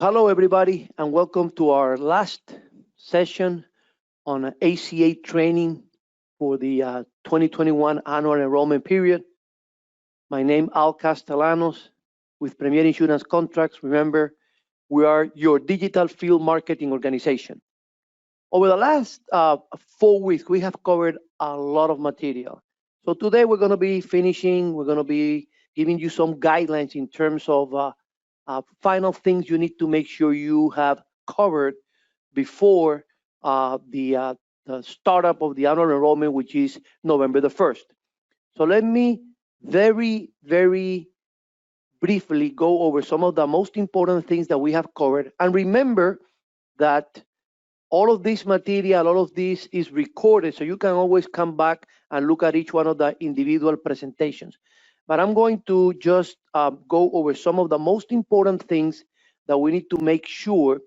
Hello, everybody, and welcome to our last session on ACA training for the 2021 annual enrollment period. My name Al Castellanos with Premier Insurance Contracts. Remember, we are your digital field marketing organization. Over the last 4 weeks, we have covered a lot of material. So today we're going to be giving you some guidelines in terms of final things you need to make sure you have covered before the startup of the annual enrollment, which is November the 1st. So let me very, very briefly go over some of the most important things that we have covered. And remember that all of this material, all of this is recorded, so you can always come back and look at each one of the individual presentations. But I'm going to just go over some of the most important things that we need to make sure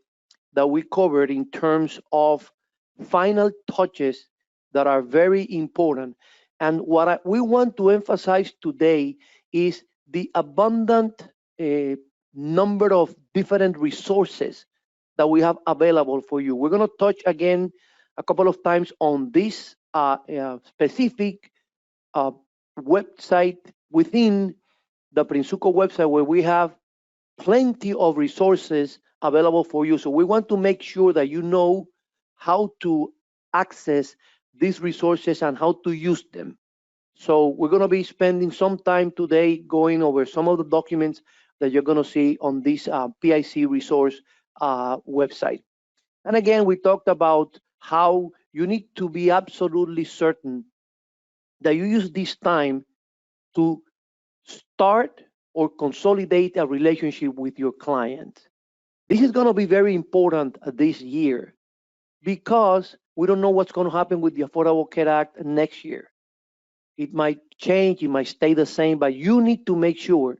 that we covered in terms of final touches that are very important. And what we want to emphasize today is the abundant number of different resources that we have available for you. We're going to touch again a couple of times on this specific website within the Prinsuco website, where we have plenty of resources available for you. So we want to make sure that you know how to access these resources and how to use them. So we're going to be spending some time today going over some of the documents that you're going to see on this PIC resource website. And again, we talked about how you need to be absolutely certain that you use this time to start or consolidate a relationship with your client. This is going to be very important this year because we don't know what's going to happen with the Affordable Care Act next year. It might change, it might stay the same, but you need to make sure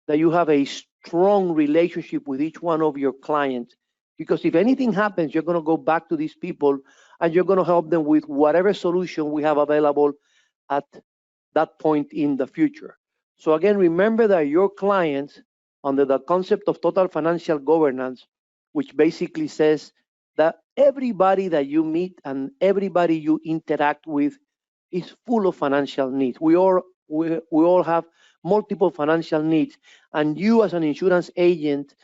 that you have a strong relationship with each one of your clients, because if anything happens, you're going to go back to these people and you're going to help them with whatever solution we have available at that point in the future. So again, remember that your clients, under the concept of total financial governance, which basically says that everybody that you meet and everybody you interact with is full of financial needs. We all have multiple financial needs, and you as an insurance agent,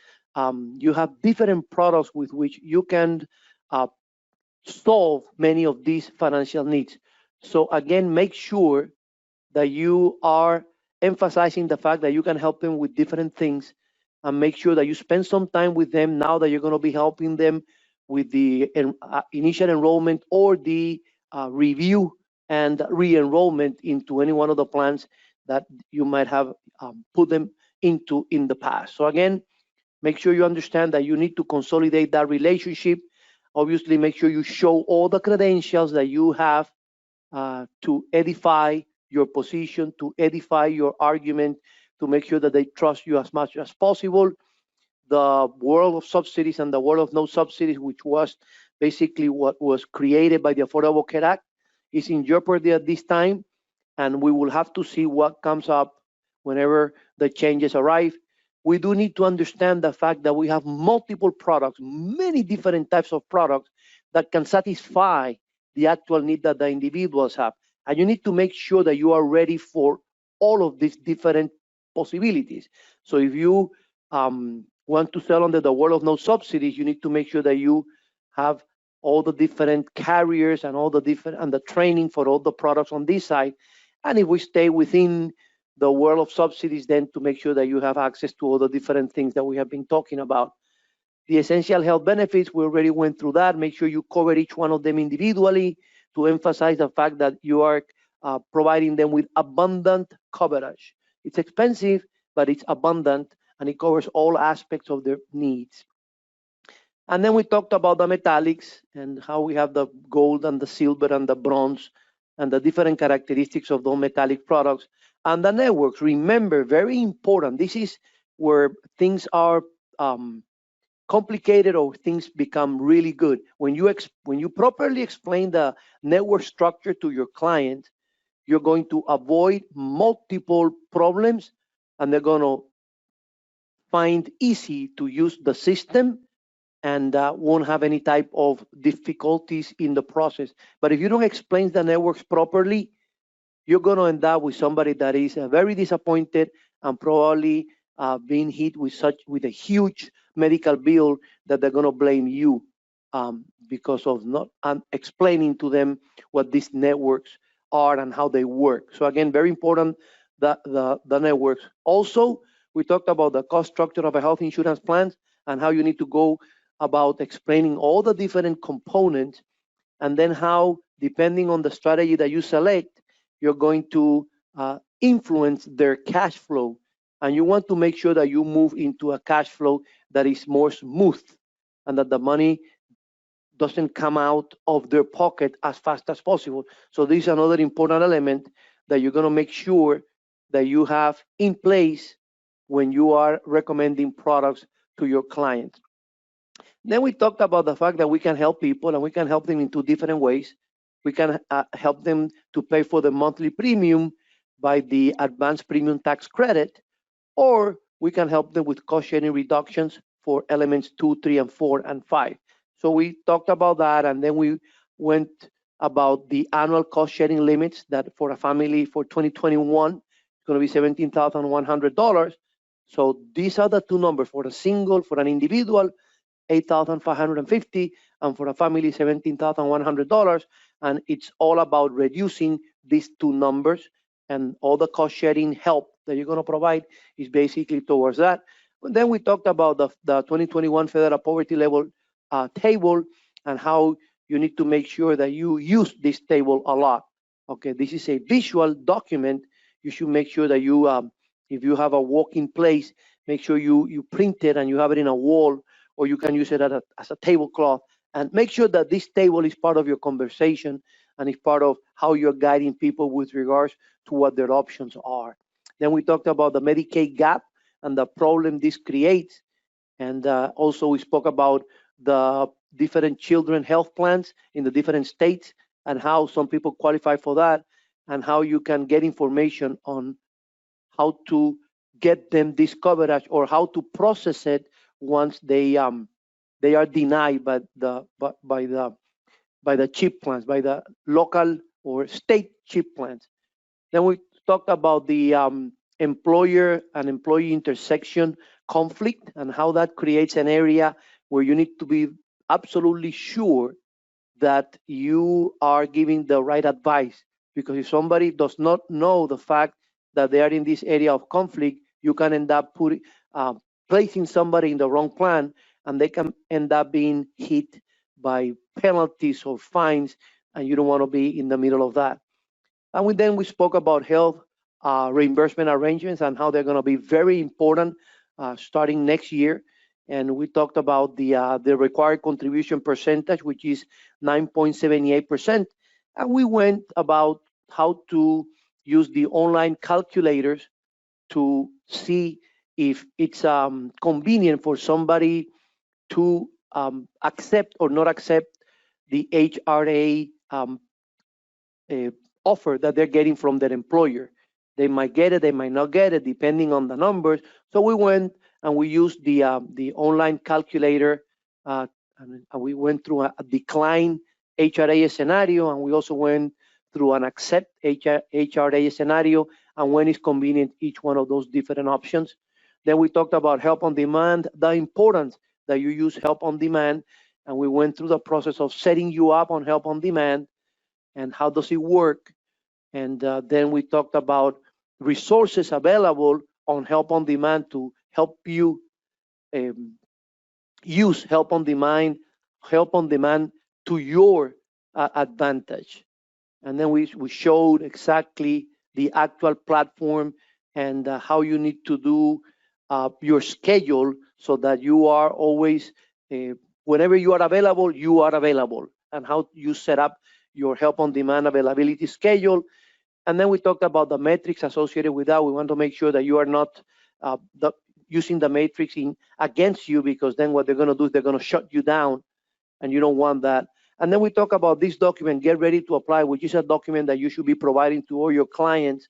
you have different products with which you can solve many of these financial needs. So again, make sure that you are emphasizing the fact that you can help them with different things, and make sure that you spend some time with them now that you're going to be helping them with the initial enrollment or the review and re-enrollment into any one of the plans that you might have put them into in the past. So again, make sure you understand that you need to consolidate that relationship. Obviously, make sure you show all the credentials that you have to edify your position, to edify your argument, to make sure that they trust you as much as possible. The world of subsidies and the world of no subsidies, which was basically what was created by the Affordable Care Act, is in jeopardy at this time, and we will have to see what comes up whenever the changes arrive. We do need to understand the fact that we have multiple products, many different types of products that can satisfy the actual need that the individuals have. And you need to make sure that you are ready for all of these different possibilities. So if you want to sell under the world of no subsidies, you need to make sure that you have all the different carriers and all the different and the training for all the products on this side. And if we stay within the world of subsidies, then to make sure that you have access to all the different things that we have been talking about. The essential health benefits, we already went through that. Make sure you cover each one of them individually to emphasize the fact that you are providing them with abundant coverage. It's expensive, but it's abundant, and it covers all aspects of their needs. And then we talked about the metallics and how we have the gold and the silver and the bronze and the different characteristics of those metallic products. And the networks, remember, very important. This is where things are complicated or things become really good. When you properly explain the network structure to your client, you're going to avoid multiple problems, and they're going to find easy to use the system and won't have any type of difficulties in the process. But if you don't explain the networks properly, you're going to end up with somebody that is very disappointed and probably being hit with a huge medical bill that they're going to blame you because of not explaining to them what these networks are and how they work. So again, very important, the networks. Also, we talked about the cost structure of a health insurance plan and how you need to go about explaining all the different components, and then how, depending on the strategy that you select, you're going to influence their cash flow. And you want to make sure that you move into a cash flow that is more smooth and that the money doesn't come out of their pocket as fast as possible. So this is another important element that you're going to make sure that you have in place when you are recommending products to your clients. Then we talked about the fact that we can help people, and we can help them in two different ways. We can help them to pay for the monthly premium by the advanced premium tax credit, or we can help them with cost sharing reductions for elements 2, 3, and 4, and 5. So we talked about that, and then we went about the annual cost sharing limits that for a family for 2021 is going to be $17,100. So these are the two numbers: for a single, for an individual, $8,550, and for a family, $17,100. And it's all about reducing these two numbers, and all the cost sharing help that you're going to provide is basically towards that. But then we talked about the 2021 federal poverty level table, and how you need to make sure that you use this table a lot. Okay, this is a visual document. You should make sure that you, if you have a working place, make sure you print it and you have it in a wall, or you can use it as a tablecloth, and make sure that this table is part of your conversation and is part of how you're guiding people with regards to what their options are. Then we talked about the Medicaid gap and the problem this creates. And also we spoke about the different children health plans in the different states and how some people qualify for that, and how you can get information on how to get them this coverage, or how to process it once they are denied by the CHIP plans, by the local or state CHIP plans. Then we talked about the employer and employee intersection conflict, and how that creates an area where you need to be absolutely sure that you are giving the right advice. Because if somebody does not know the fact that they are in this area of conflict, you can end up placing somebody in the wrong plan, and they can end up being hit by penalties or fines, and you don't want to be in the middle of that. And then we spoke about health reimbursement arrangements and how they're going to be very important starting next year. And we talked about the required contribution percentage, which is 9.78%. And we went about how to use the online calculators to see if it's convenient for somebody to accept or not accept the HRA offer that they're getting from their employer. They might get it, they might not get it, depending on the numbers. So we went and we used the online calculator, and we went through a decline HRA scenario, and we also went through an accept HRA scenario, and when it's convenient, each one of those different options. Then we talked about help on demand, the importance that you use help on demand, and we went through the process of setting you up on help on demand and how does it work. And then we talked about resources available on help on demand to help you use help on demand to your advantage. And then we showed exactly the actual platform and how you need to do your schedule so that you are always, whenever you are available, and how you set up your help on demand availability schedule. And then we talked about the metrics associated with that. We want to make sure that you are not using the matrix against you, because then what they're going to do is they're going to shut you down, and you don't want that. And then we talk about this document, Get Ready to Apply, which is a document that you should be providing to all your clients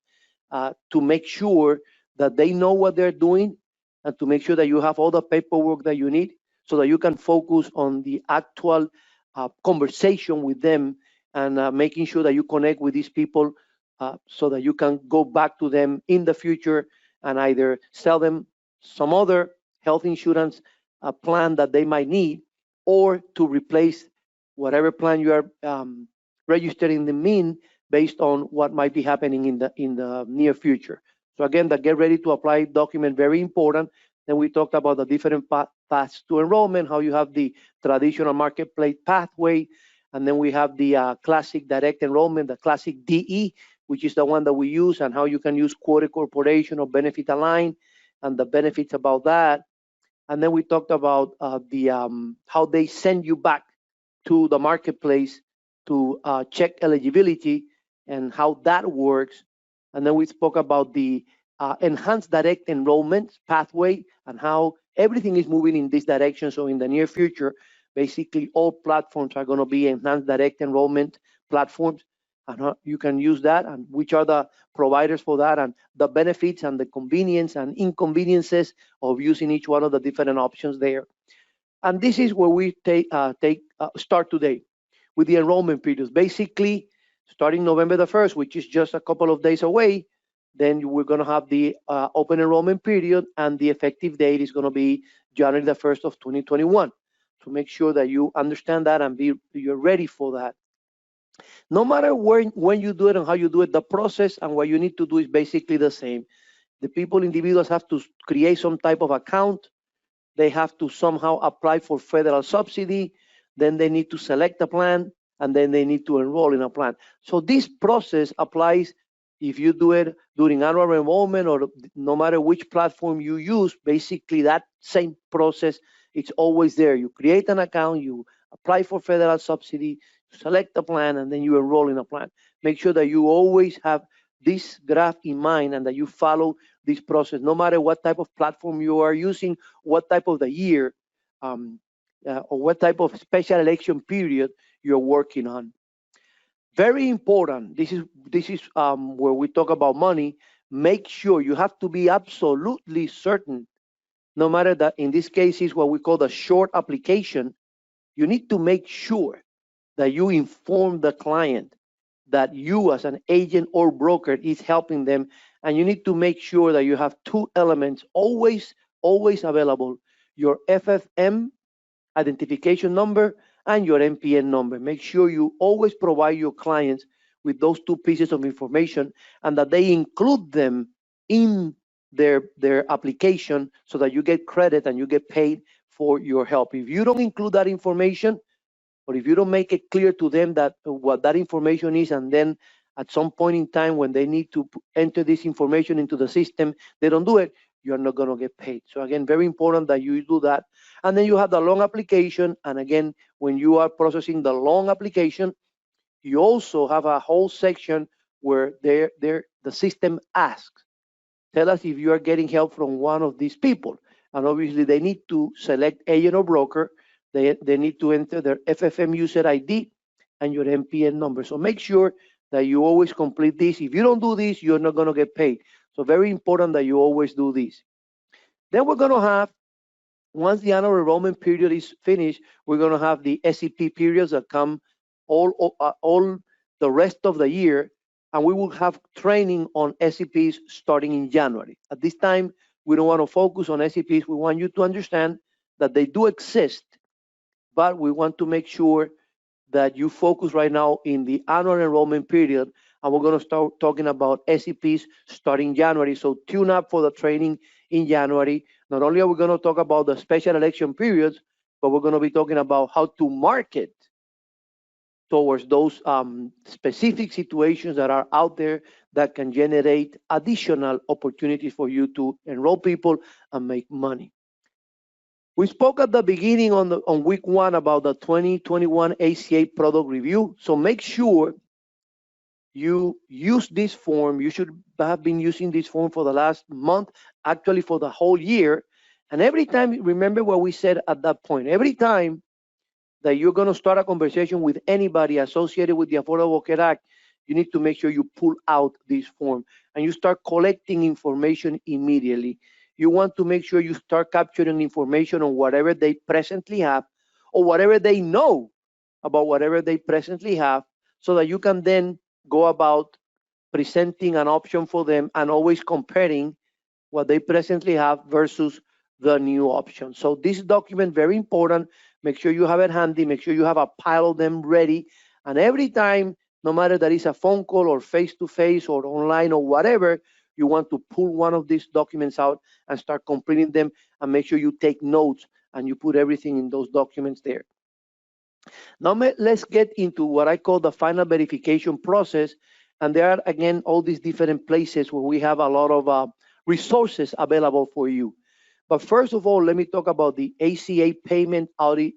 to make sure that they know what they're doing and to make sure that you have all the paperwork that you need so that you can focus on the actual conversation with them and making sure that you connect with these people so that you can go back to them in the future and either sell them some other health insurance plan that they might need, or to replace whatever plan you are registering them in based on what might be happening in the near future. So again, the get ready to apply document, very important. Then we talked about the different paths to enrollment, how you have the traditional marketplace pathway, and then we have the classic direct enrollment, the classic DE, which is the one that we use, and how you can use quoted corporation or benefit align, and the benefits about that. And then we talked about how they send you back to the marketplace to check eligibility and how that works. And then we spoke about the enhanced direct enrollment pathway and how everything is moving in this direction. So in the near future, basically all platforms are going to be enhanced direct enrollment platforms, and how you can use that, and which are the providers for that, and the benefits and the convenience and inconveniences of using each one of the different options there. And this is where we start today with the enrollment periods. Basically, starting November the 1st, which is just a couple of days away, then we're going to have the open enrollment period, and the effective date is going to be January the 1st of 2021. To make sure that you understand that and you're ready for that. No matter when you do it and how you do it, the process and what you need to do is basically the same. The individuals have to create some type of account. They have to somehow apply for federal subsidy. Then they need to select a plan, and then they need to enroll in a plan. So this process applies if you do it during annual enrollment, or no matter which platform you use. Basically, that same process, it's always there. You create an account, you apply for federal subsidy, select a plan, and then you enroll in a plan. Make sure that you always have this graph in mind and that you follow this process, no matter what type of platform you are using, what type of the year, or what type of special election period you're working on. Very important. This is where we talk about money. Make sure you have to be absolutely certain, no matter that in this case is what we call the short application. You need to make sure that you inform the client that you as an agent or broker is helping them, and you need to make sure that you have two elements always available: your FFM identification number and your NPN number. Make sure you always provide your clients with those two pieces of information, and that they include them in their application so that you get credit and you get paid for your help. If you don't include that information, or if you don't make it clear to them that what that information is, and then at some point in time when they need to enter this information into the system, they don't do it, you're not going to get paid. So again, very important that you do that. And then you have the loan application. And again, when you are processing the loan application, you also have a whole section where the system asks, tell us if you are getting help from one of these people. And obviously they need to select agent or broker. They need to enter their FFM user ID and your NPN number. So make sure that you always complete this. If you don't do this, you're not going to get paid. So very important that you always do this. Then we're going to have, once the annual enrollment period is finished, we're going to have the SEP periods that come all the rest of the year, and we will have training on SEPs starting in January. At this time, we don't want to focus on SEPs. We want you to understand that they do exist, but we want to make sure that you focus right now in the annual enrollment period, and we're going to start talking about SEPs starting January. So tune up for the training in January. Not only are we going to talk about the special election periods, but we're going to be talking about how to market towards those specific situations that are out there that can generate additional opportunities for you to enroll people and make money. We spoke at the beginning on week 1 about the 2021 ACA product review. So make sure you use this form. You should have been using this form for the last month, actually for the whole year. And every time, remember what we said at that point, every time that you're going to start a conversation with anybody associated with the Affordable Care Act, you need to make sure you pull out this form and you start collecting information immediately. you want to make sure you start capturing information on whatever they presently have or whatever they know about whatever they presently have, so that you can then go about presenting an option for them and always comparing what they presently have versus the new option. So this document, very important. Make sure you have it handy. Make sure you have a pile of them ready. And every time, no matter that it's a phone call or face-to-face or online or whatever, you want to pull one of these documents out and start completing them, and make sure you take notes and you put everything in those documents there. Now let's get into what I call the final verification process. And there are, again, all these different places where we have a lot of resources available for you. But first of all, let me talk about the ACA payment audit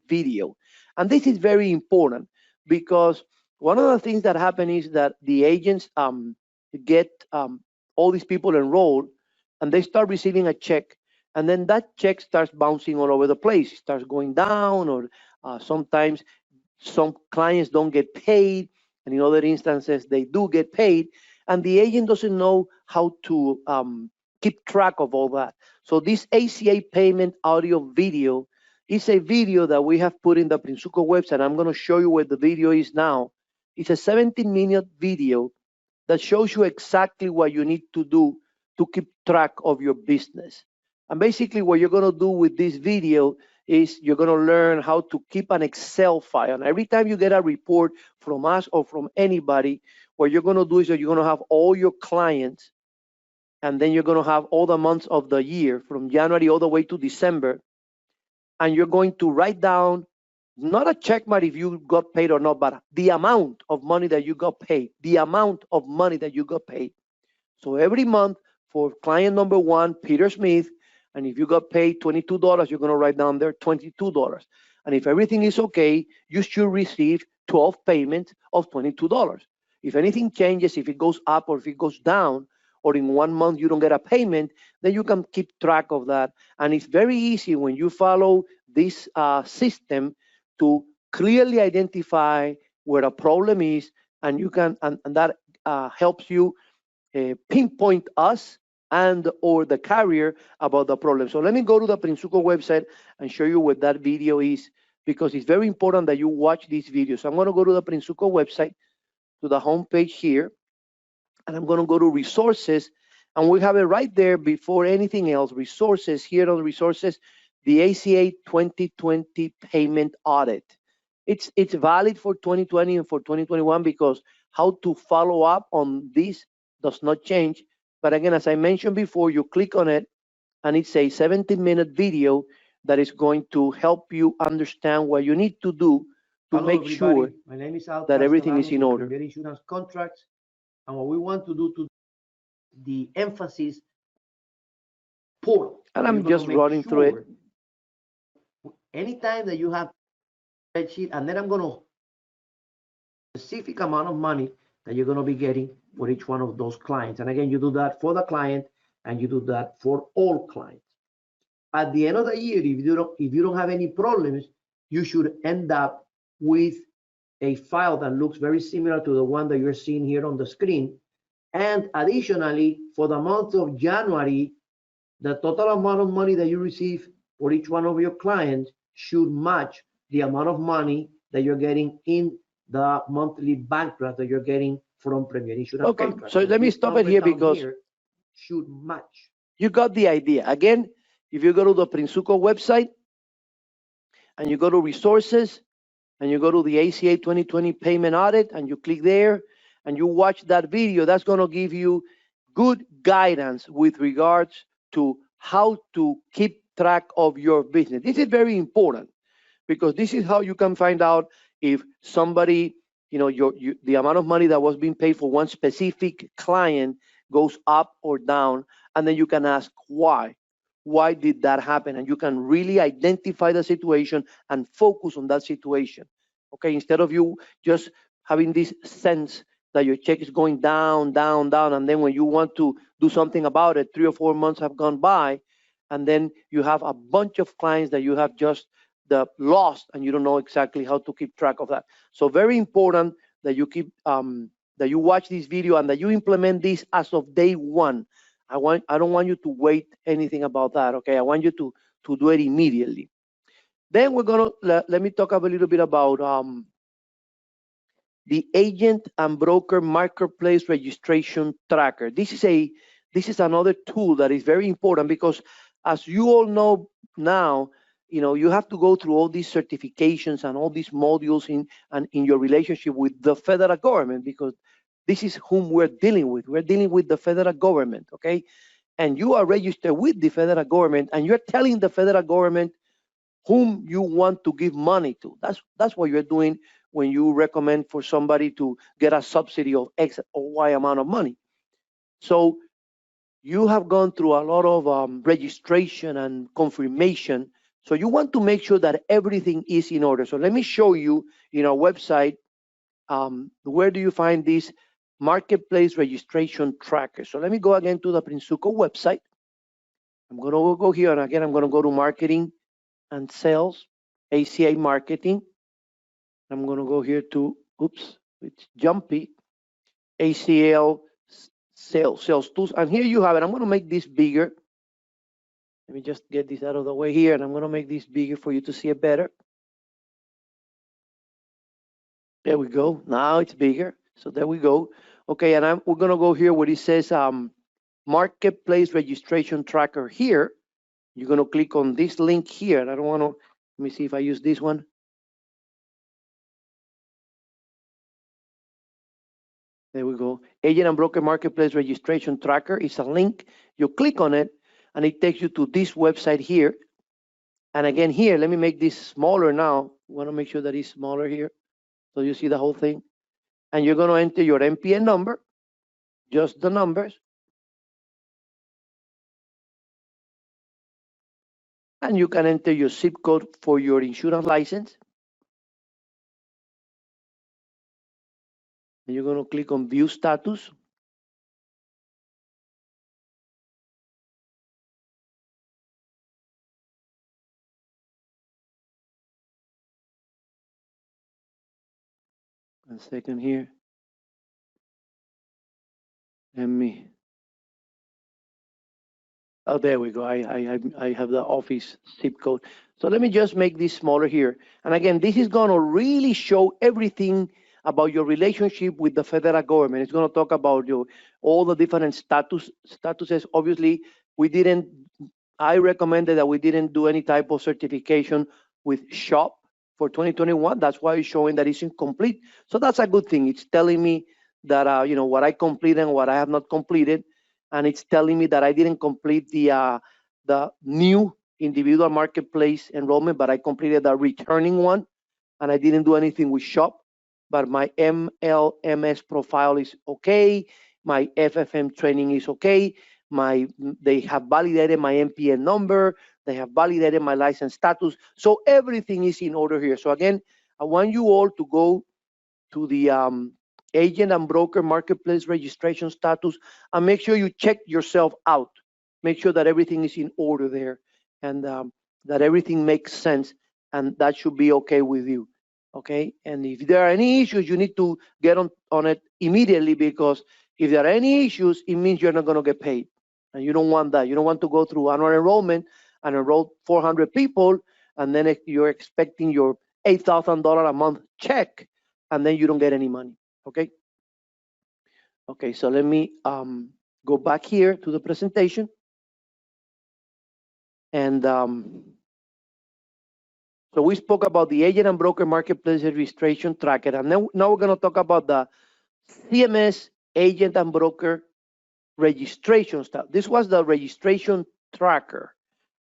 video. And this is very important, because one of the things that happen is that the agents get all these people enrolled, and they start receiving a check, and then that check starts bouncing all over the place. It starts going down, or sometimes some clients don't get paid, and in other instances they do get paid, and the agent doesn't know how to keep track of all that. So this ACA payment audio video is a video that we have put in the Prinsuco website. I'm going to show you where the video is now. It's a 17-minute video that shows you exactly what you need to do to keep track of your business. And basically what you're going to do with this video is you're going to learn how to keep an Excel file. And every time you get a report from us or from anybody, what you're going to do is that you're going to have all your clients, and then you're going to have all the months of the year from January all the way to December. And you're going to write down not a check mark if you got paid or not, but the amount of money that you got paid, the amount of money that you got paid. So every month for client number one, Peter Smith, and if you got paid $22, you're going to write down there $22. And if everything is okay, you should receive 12 payments of $22. If anything changes, if it goes up or if it goes down, or in 1 month you don't get a payment, then you can keep track of that. And it's very easy when you follow this system to clearly identify where a problem is, and you can, and that helps you pinpoint us and or the carrier about the problem. So let me go to the Prinsuco website and show you what that video is, because it's very important that you watch this video. So I'm going to go to the Prinsuco website, to the home page here, and I'm going to go to resources, and we have it right there before anything else. Resources, here on resources, the ACA 2020 payment audit. It's valid for 2020 and for 2021, because how to follow up on this does not change. But again, as I mentioned before, you click on it, and it's a 17-minute video that is going to help you understand what you need to do to make sure that everything is in order. Insurance contracts, and what we want to do to the emphasis port. And I'm just running through it. Anytime that you have a spreadsheet, and then I'm going to specific amount of money that you're going to be getting for each one of those clients. And again, you do that for the client, and you do that for all clients. At the end of the year, if you don't have any problems, you should end up with a file that looks very similar to the one that you're seeing here on the screen. And additionally, for the month of January, the total amount of money that you receive for each one of your clients should match the amount of money that you're getting in the monthly bank draft that you're getting from Premier Insurance. Okay, so let me stop it here, because should match. You got the idea. Again, if you go to the Prinsuco website and you go to resources and you go to the ACA 2020 payment audit and you click there and you watch that video, that's going to give you good guidance with regards to how to keep track of your business. This is very important, because this is how you can find out if somebody, the amount of money that was being paid for one specific client goes up or down, and then you can ask why. Why did that happen? And you can really identify the situation and focus on that situation. Okay, instead of you just having this sense that your check is going down, down, down, and then when you want to do something about it, 3 or 4 months have gone by, and then you have a bunch of clients that you have just lost, and you don't know exactly how to keep track of that. So very important that you keep that you watch this video and that you implement this as of day one. I don't want you to wait anything about that, okay? I want you to do it immediately. Then we're gonna let me talk a little bit about the agent and broker marketplace registration tracker. This is another tool that is very important because, as you all know now, you have to go through all these certifications and all these modules in your relationship with the federal government, because this is whom we're dealing with. We're dealing with the federal government, okay? And you are registered with the federal government, and you're telling the federal government whom you want to give money to. That's what you're doing when you recommend for somebody to get a subsidy of X or Y amount of money. So you have gone through a lot of registration and confirmation. So you want to make sure that everything is in order. So let me show you in our website, where do you find this marketplace registration tracker. So let me go again to the Prinsuco website. I'm going to go here, and again, I'm going to go to marketing and sales, ACA marketing. I'm going to go here to, oops, it's jumpy, ACL sales tools. And here you have it. I'm going to make this bigger. Let me just get this out of the way here, and I'm going to make this bigger for you to see it better. There we go. Now it's bigger. So there we go. Okay, and we're going to go here where it says marketplace registration tracker here. You're going to click on this link here. And I don't want to, let me see if I use this one. There we go. Agent and broker marketplace registration tracker is a link. You click on it, and it takes you to this website here. And again, here, let me make this smaller now. I want to make sure that it's smaller here, so you see the whole thing. And you're going to enter your MPN number, just the numbers. And you can enter your zip code for your insurance license. And you're going to click on view status. One second here. Let me. Oh, there we go. I have the office zip code. So let me just make this smaller here. And again, this is going to really show everything about your relationship with the federal government. It's going to talk about all the different statuses. Obviously, I recommended that we didn't do any type of certification with SHOP for 2021. That's why it's showing that it's incomplete. So that's a good thing. It's telling me that what I completed and what I have not completed, and it's telling me that I didn't complete the new individual marketplace enrollment, but I completed the returning one, and I didn't do anything with SHOP. But my MLMS profile is okay. My FFM training is okay. They have validated my MPN number. They have validated my license status. So everything is in order here. So again, I want you all to go to the agent and broker marketplace registration status and make sure you check yourself out. Make sure that everything is in order there, and that everything makes sense, and that should be okay with you. Okay, and if there are any issues, you need to get on it immediately, because if there are any issues, it means you're not going to get paid, and you don't want that. You don't want to go through annual enrollment and enroll 400 people, and then you're expecting your $8,000 a month check, and then you don't get any money. Okay. Okay, so let me go back here to the presentation, and so we spoke about the agent and broker marketplace registration tracker, and now we're going to talk about the CMS agent and broker registration stuff. This was the registration tracker,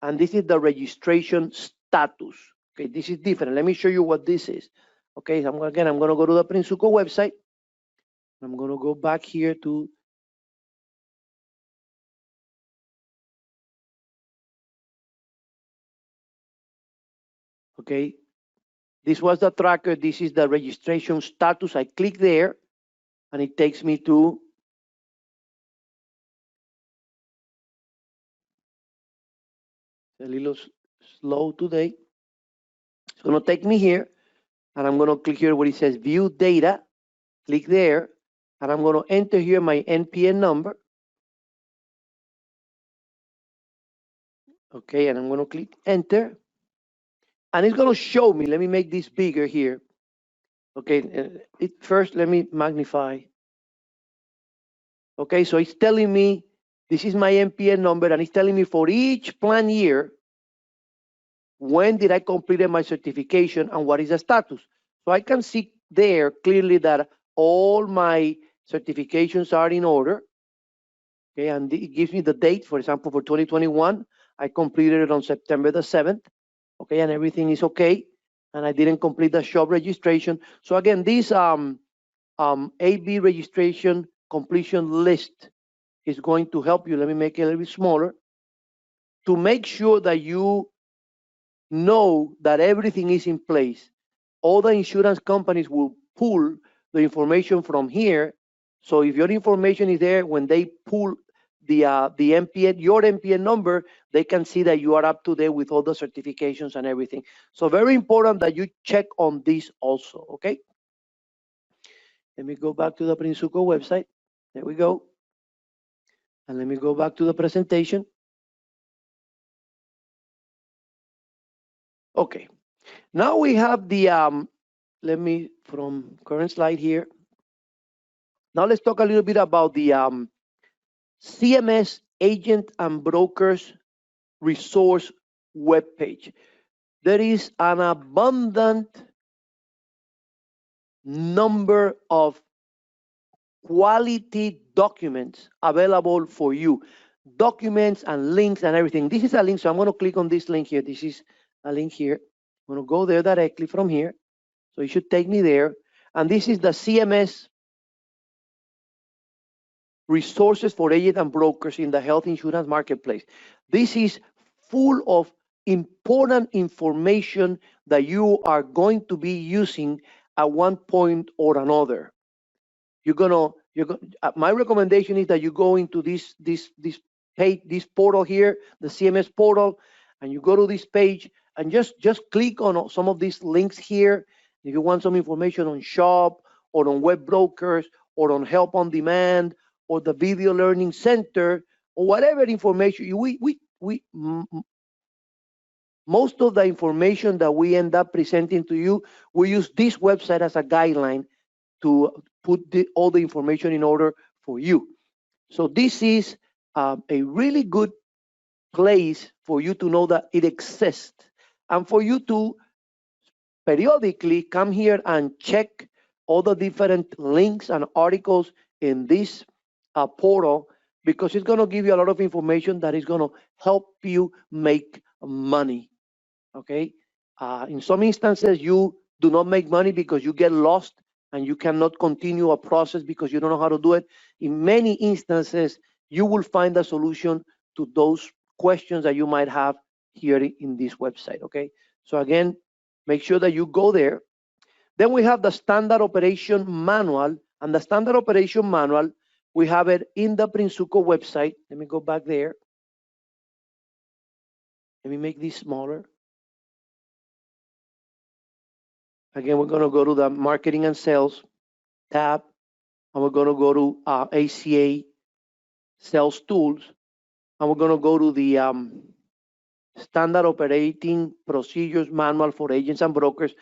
and this is the registration status. Okay, this is different. Let me show you what this is. Okay, so I'm going to go to the Prinsuco website. I'm going to go back here to okay. This was the tracker. This is the registration status. I click there, and it takes me to a little slow today. It's going to take me here, and I'm going to click here where it says view data. Click there, and I'm going to enter here my NPN number. Okay, and I'm going to click enter. And it's going to show me, let me make this bigger here. Okay, first let me magnify. Okay, so it's telling me this is my MPN number, and it's telling me for each plan year, when did I complete my certification and what is the status. So I can see there clearly that all my certifications are in order. Okay, and it gives me the date. For example, for 2021, I completed it on September the 7th. Okay, and everything is okay. And I didn't complete the shop registration. So again, this AB registration completion list is going to help you. Let me make it a little bit smaller to make sure that you know that everything is in place. All the insurance companies will pull the information from here. So if your information is there, when they pull the MPN, your MPN number, they can see that you are up to date with all the certifications and everything. So very important that you check on this also, okay? Let me go back to the Prinsuco website. There we go. And let me go back to the presentation. Okay. Now we have the, let me, from current slide here. Now let's talk a little bit about the CMS Agent and Brokers Resource webpage. There is an abundant number of quality documents available for you. Documents and links and everything. This is a link, so I'm going to click on this link here. This is a link here. I'm going to go there directly from here. So it should take me there. And this is the CMS resources for agents and brokers in the health insurance marketplace. This is full of important information that you are going to be using at one point or another. My recommendation is that you go into this page, this portal here, the CMS portal, and you go to this page and just click on some of these links here. If you want some information on shop or on web brokers or on help on demand or the video learning center or whatever information most of the information that we end up presenting to you, we use this website as a guideline to put all the information in order for you. So this is a really good place for you to know that it exists and for you to periodically come here and check all the different links and articles in this portal, because it's going to give you a lot of information that is going to help you make money. Okay. In some instances, you do not make money because you get lost and you cannot continue a process because you don't know how to do it. In many instances, you will find a solution to those questions that you might have here in this website. Okay. So again, make sure that you go there. Then we have the standard operation manual, and the standard operation manual, we have it in the Prinsuco website. Let me go back there. Let me make this smaller. Again, we're going to go to the marketing and sales tab, and we're going to go to ACA sales tools, and we're going to go to the standard operating procedures manual for agents and brokers.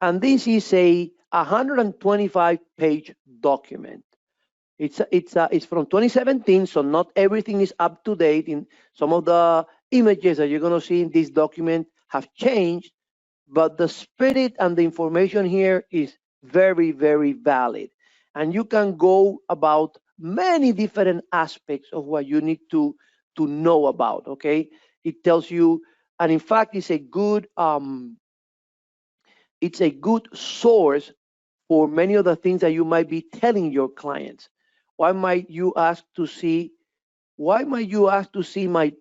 And this is a 125-page document. It's from 2017, so not everything is up to date. In some of the images that you're going to see in this document have changed, but the spirit and the information here is very, very valid. And you can go about many different aspects of what you need to know about, okay? It tells you, and in fact, it's a good source for many of the things that you might be telling your clients. Why might you ask to see my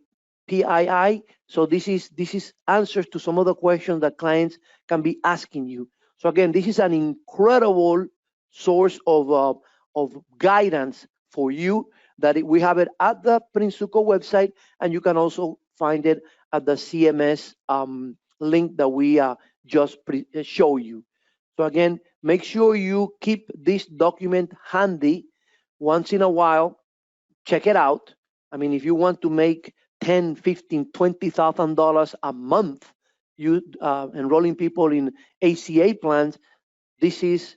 PII? So this is answers to some of the questions that clients can be asking you. So again, this is an incredible source of guidance for you that we have it at the Prinsuco website, and you can also find it at the CMS link that we just show you. So again, make sure you keep this document handy once in a while. Check it out. I mean, if you want to make 10, 15, $20,000 a month, you enrolling people in ACA plans, this is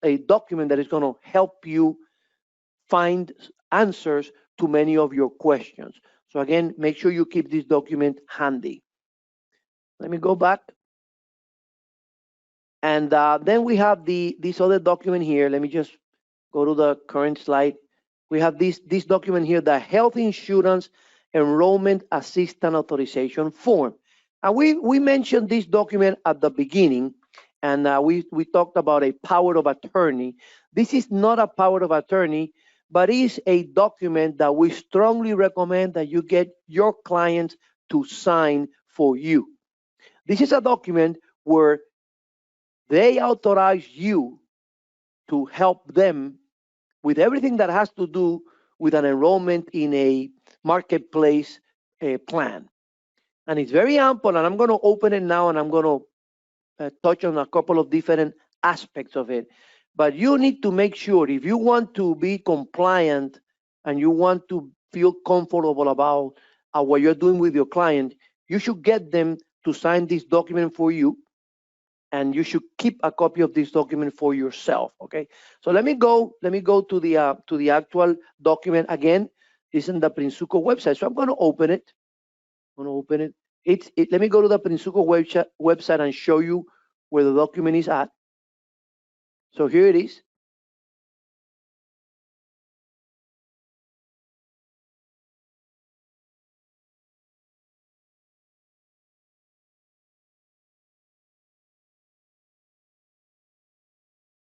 a document that is going to help you find answers to many of your questions. So again, make sure you keep this document handy. Let me go back. And then we have this other document here. Let me just go to the current slide. We have this document here, the Health Insurance Enrollment Assistant Authorization Form. And we mentioned this document at the beginning, and we talked about a power of attorney. This is not a power of attorney, but is a document that we strongly recommend that you get your clients to sign for you. This is a document where they authorize you to help them with everything that has to do with an enrollment in a marketplace plan. And it's very ample, and I'm going to open it now, and I'm going to touch on a couple of different aspects of it. But you need to make sure, if you want to be compliant and you want to feel comfortable about what you're doing with your client, you should get them to sign this document for you, and you should keep a copy of this document for yourself. Okay, so let me go to the actual document. Again, it's in the Prinsuco website, so I'm going to open it. Let me go to the Prinsuco website and show you where the document is at. So here it is.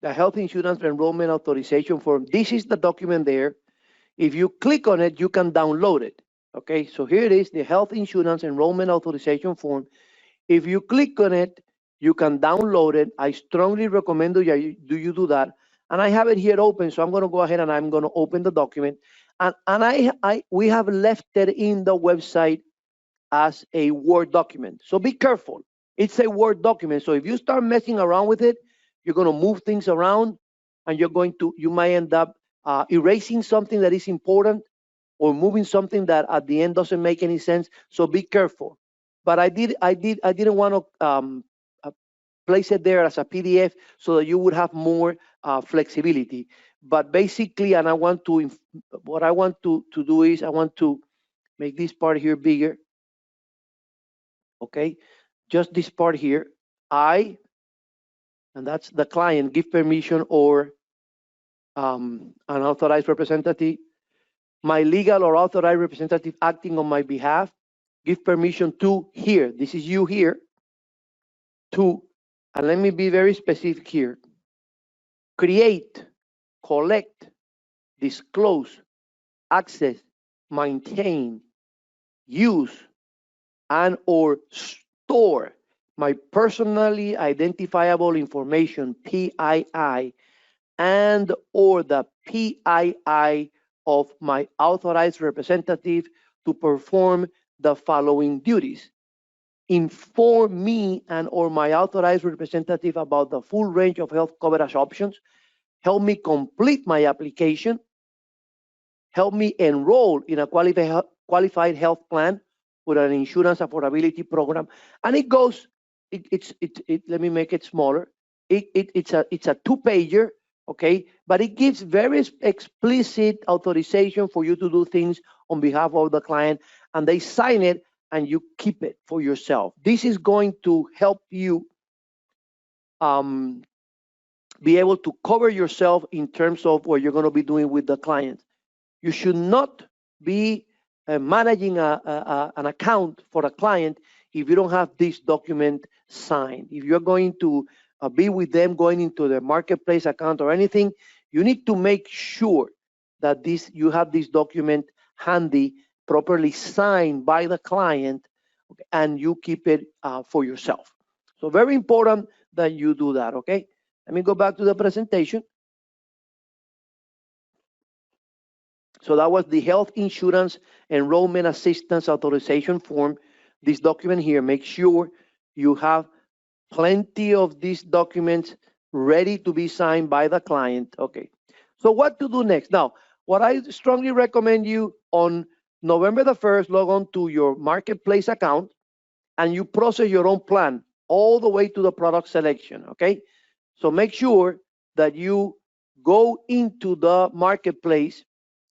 The Health Insurance Enrollment Authorization Form. This is the document there. If you click on it, you can download it. Okay, so here it is, the Health Insurance Enrollment Authorization Form. If you click on it, you can download it. I strongly recommend you do that. And I have it here open, so I'm going to go ahead and I'm going to open the document. And we have left it in the website as a Word document. So be careful. It's a Word document. So if you start messing around with it, you're going to move things around, and you might end up erasing something that is important, or moving something that at the end doesn't make any sense. So be careful. But I didn't want to place it there as a PDF so that you would have more flexibility. But basically, and what I want to do is I want to make this part here bigger. Okay, just this part here. And that's the client, give permission, or an authorized representative. My legal or authorized representative acting on my behalf, give permission to here. This is you here. To, and let me be very specific here. Create, collect, disclose, access, maintain, use, and or store my personally identifiable information, PII, and or the PII of my authorized representative to perform the following duties. Inform me and or my authorized representative about the full range of health coverage options. Help me complete my application. Help me enroll in a qualified health plan with an insurance affordability program. And it goes, let me make it smaller. It's a 2-pager, okay? But it gives very explicit authorization for you to do things on behalf of the client, and they sign it and you keep it for yourself. This is going to help you be able to cover yourself in terms of what you're going to be doing with the client. You should not be managing an account for a client if you don't have this document signed. If you're going to be with them going into the marketplace account or anything, you need to make sure that you have this document handy, properly signed by the client, and you keep it for yourself. So very important that you do that, okay? Let me go back to the presentation. So that was the Health Insurance Enrollment Assistance Authorization Form. This document here, make sure you have plenty of these documents ready to be signed by the client. Okay, so what to do next? Now, what I strongly recommend you on November the 1st, log on to your marketplace account and you process your own plan all the way to the product selection, okay? So make sure that you go into the marketplace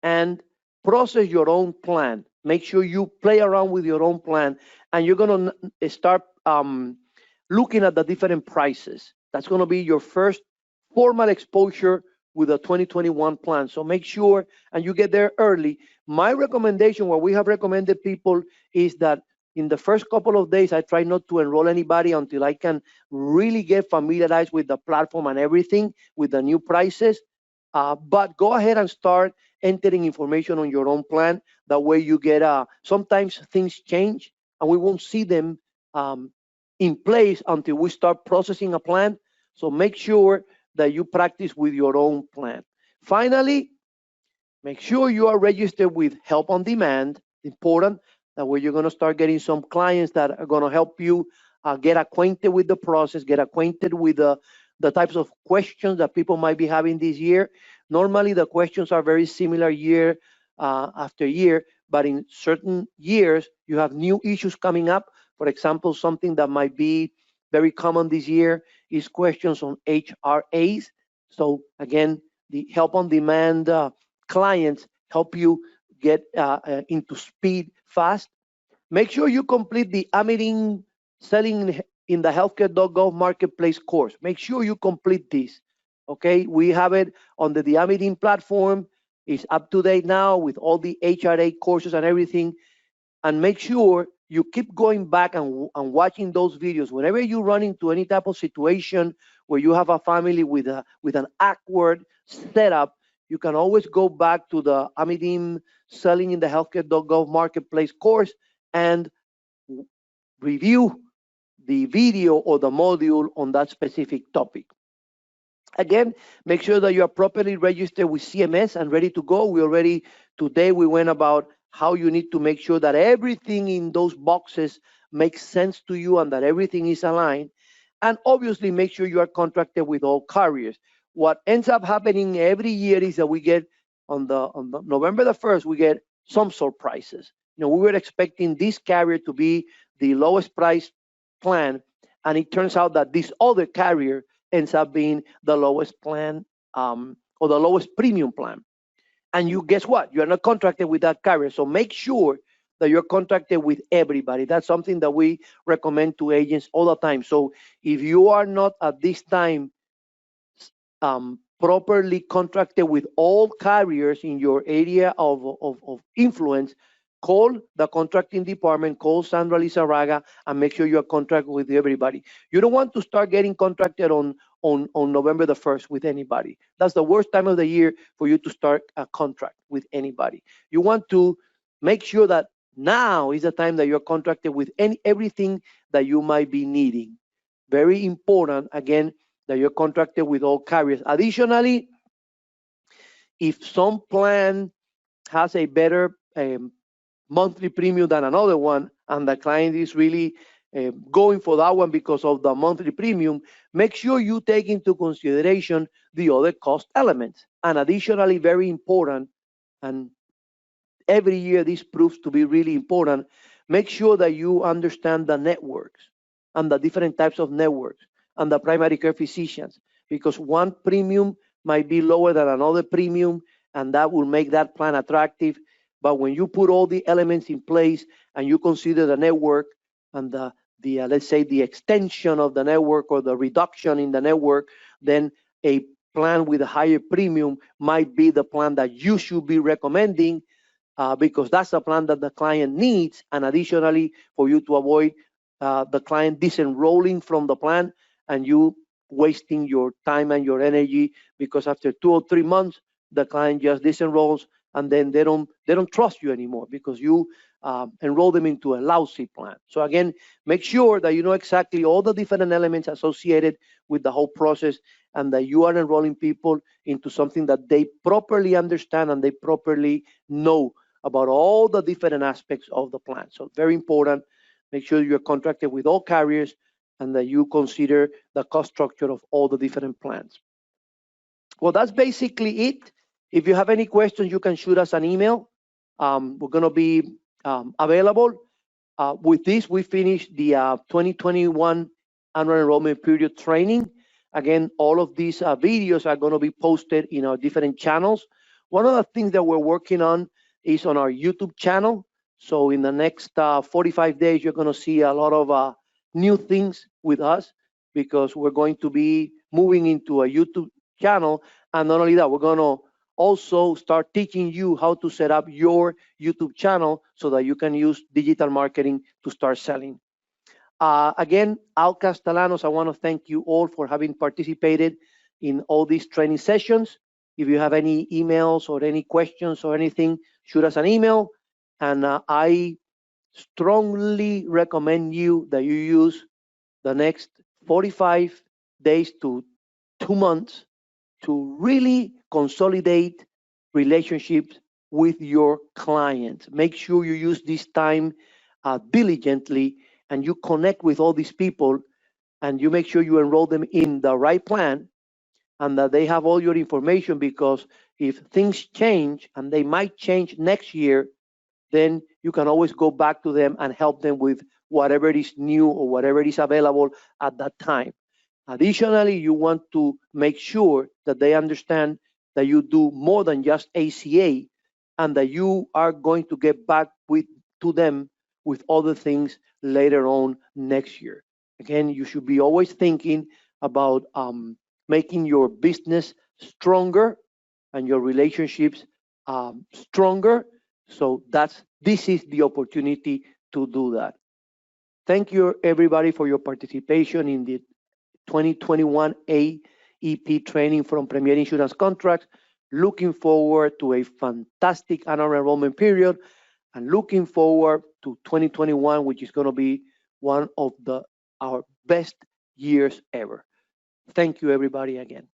and process your own plan. Make sure you play around with your own plan, and you're gonna start looking at the different prices. That's gonna be your first formal exposure with the 2021 plan. So make sure and you get there early. My recommendation, what we have recommended people, is that in the first couple of days, I try not to enroll anybody until I can really get familiarized with the platform and everything with the new prices. But go ahead and start entering information on your own plan. That way you get, sometimes things change and we won't see them in place until we start processing a plan. So make sure that you practice with your own plan. Finally, make sure you are registered with Help on Demand. Important. That way you're going to start getting some clients that are going to help you get acquainted with the process, get acquainted with the types of questions that people might be having this year. Normally, the questions are very similar year after year, but in certain years, you have new issues coming up. For example, something that might be very common this year is questions on HRAs. So again, the Help on Demand clients help you get into speed fast. Make sure you complete the Amiring Selling in the Healthcare.gov Marketplace course. Make sure you complete this. Okay, we have it on the Amiring platform. It's up to date now with all the HRA courses and everything. And make sure you keep going back and watching those videos. Whenever you run into any type of situation where you have a family with an awkward setup, you can always go back to the Amidim Selling in the Healthcare.gov Marketplace course and review the video or the module on that specific topic. Again, make sure that you are properly registered with CMS and ready to go. Today we went about how you need to make sure that everything in those boxes makes sense to you and that everything is aligned. And obviously make sure you are contracted with all carriers. What ends up happening every year is that we get on the November the 1st, we get some surprises. We were expecting this carrier to be the lowest price plan, and it turns out that this other carrier ends up being the lowest plan or the lowest premium plan. And you guess what? You're not contracted with that carrier. So make sure that you're contracted with everybody. That's something that we recommend to agents all the time. So if you are not at this time properly contracted with all carriers in your area of influence, call the contracting department, call Sandra Lizarraga, and make sure you're contracted with everybody. You don't want to start getting contracted on November the 1st with anybody. That's the worst time of the year for you to start a contract with anybody. You want to make sure that now is the time that you're contracted with everything that you might be needing. Very important, again, that you're contracted with all carriers. Additionally, if some plan has a better monthly premium than another one, and the client is really going for that one because of the monthly premium, make sure you take into consideration the other cost elements. And additionally, very important, and every year this proves to be really important, make sure that you understand the networks and the different types of networks and the primary care physicians, because one premium might be lower than another premium, and that will make that plan attractive. But when you put all the elements in place and you consider the network and the let's say the extension of the network or the reduction in the network, then a plan with a higher premium might be the plan that you should be recommending, because that's the plan that the client needs. And additionally, for you to avoid the client disenrolling from the plan and you wasting your time and your energy, because after 2 or 3 months, the client just disenrolls and then they don't trust you anymore because you enroll them into a lousy plan. So again, make sure that you know exactly all the different elements associated with the whole process and that you are enrolling people into something that they properly understand and they properly know about all the different aspects of the plan. So very important, make sure you're contracted with all carriers and that you consider the cost structure of all the different plans. Well, that's basically it. If you have any questions, you can shoot us an email. we're going to be available. With this, we finished the 2021 annual enrollment period training. Again, all of these videos are going to be posted in our different channels. One of the things that we're working on is on our YouTube channel. So in the next 45 days, you're going to see a lot of new things with us, because we're going to be moving into a YouTube channel. And not only that, we're going to also start teaching you how to set up your YouTube channel so that you can use digital marketing to start selling. Again, Al Castellanos, I want to thank you all for having participated in all these training sessions. If you have any emails or any questions or anything, shoot us an email. And I strongly recommend you that you use the next 45 days to 2 months to really consolidate relationships with your clients. Make sure you use this time diligently, and you connect with all these people, and you make sure you enroll them in the right plan, and that they have all your information, because if things change, and they might change next year, then you can always go back to them and help them with whatever is new or whatever is available at that time. Additionally, you want to make sure that they understand that you do more than just ACA, and that you are going to get back to them with other things later on next year. Again, you should be always thinking about making your business stronger and your relationships stronger. So this is the opportunity to do that. Thank you, everybody, for your participation in the 2021 AEP training from Premier Insurance Contracts. Looking forward to a fantastic annual enrollment period, and looking forward to 2021, which is going to be one of our best years ever. Thank you, everybody, again.